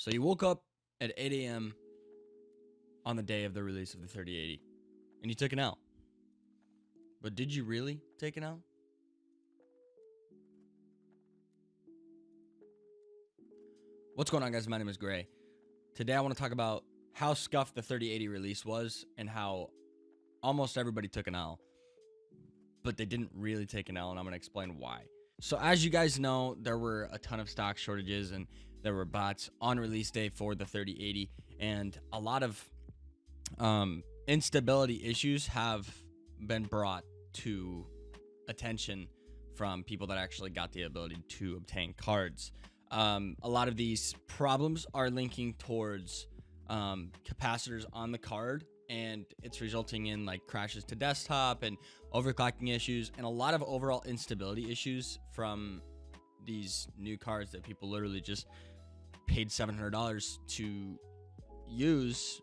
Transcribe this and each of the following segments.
So you woke up at 8 a.m. on the day of the release of the 3080, and you took an L. But did you really take an L? What's going on, guys? My name is Gray. Today I want to talk about how scuffed the 3080 release was and how almost everybody took an L, but they didn't really take an L, and I'm going to explain why. So as you guys know, there were a ton of stock shortages and there were bots on release day for the 3080, and a lot of instability issues have been brought to attention from people that actually got the ability to obtain cards. A lot of these problems are linking towards capacitors on the card, and it's resulting in like crashes to desktop and overclocking issues and a lot of overall instability issues from these new cards that people literally just paid $700 to use,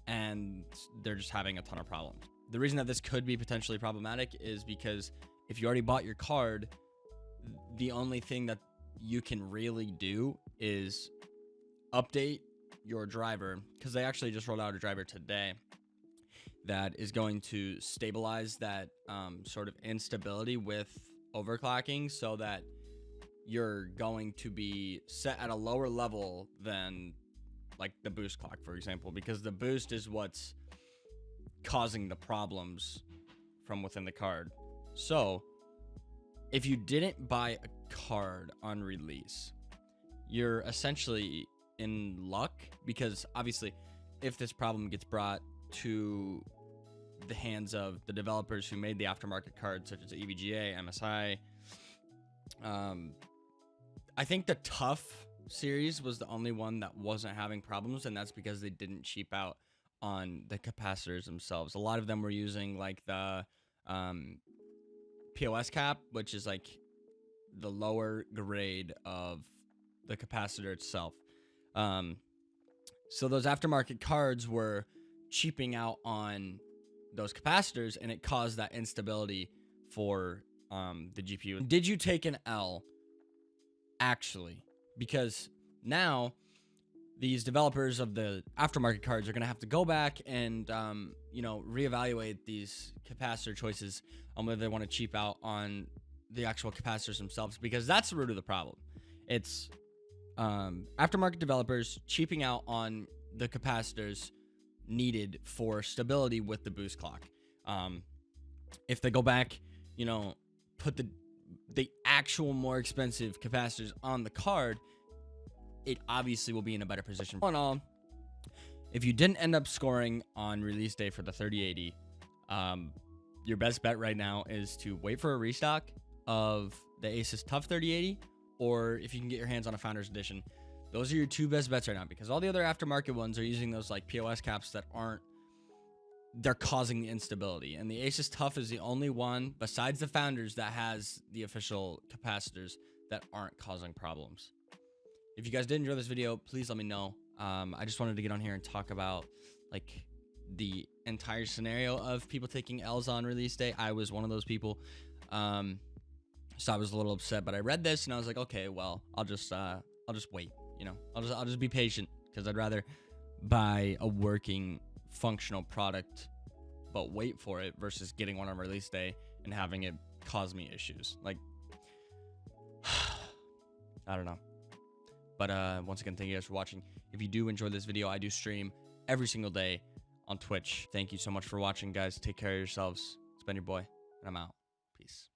and they're just having a ton of problems. The reason that this could be potentially problematic is because if you already bought your card, the only thing that you can really do is update your driver, because they actually just rolled out a driver today that is going to stabilize that sort of instability with overclocking, so that you're going to be set at a lower level than like the boost clock, for example, because the boost is what's causing the problems from within the card. So if you didn't buy a card on release, you're essentially in luck, because obviously if this problem gets brought to the hands of the developers who made the aftermarket cards, such as EVGA, MSI, I think the TUF series was the only one that wasn't having problems, and that's because they didn't cheap out on the capacitors themselves. A lot of them were using like the POS cap, which is like the lower grade of the capacitor itself. So those aftermarket cards were cheaping out on those capacitors, and it caused that instability for the GPU. Did you take an L? Actually, because now these developers of the aftermarket cards are going to have to go back and reevaluate these capacitor choices on whether they want to cheap out on the actual capacitors themselves, because that's the root of the problem. It's aftermarket developers cheaping out on the capacitors needed for stability with the boost clock. If they go back, put the actual more expensive capacitors on the card, it obviously will be in a better position. All in all, if you didn't end up scoring on release day for the 3080, your best bet right now is to wait for a restock of the Asus TUF 3080, or if you can get your hands on a Founders Edition. Those are your two best bets right now, because all the other aftermarket ones are using those like POS caps that they're causing the instability. And the Asus TUF is the only one besides the Founders that has the official capacitors that aren't causing problems. If you guys did enjoy this video, please let me know. I just wanted to get on here and talk about like the entire scenario of people taking L's on release day. I was one of those people. So I was a little upset, but I read this and I was like, okay, well, I'll just wait, I'll just be patient, because I'd rather buy a working functional product but wait for it versus getting one on release day and having it cause me issues. Like, I don't know. But once again, thank you guys for watching. If you do enjoy this video, I do stream every single day on Twitch. Thank you so much for watching, guys. Take care of yourselves. It's been your boy, and I'm out. Peace.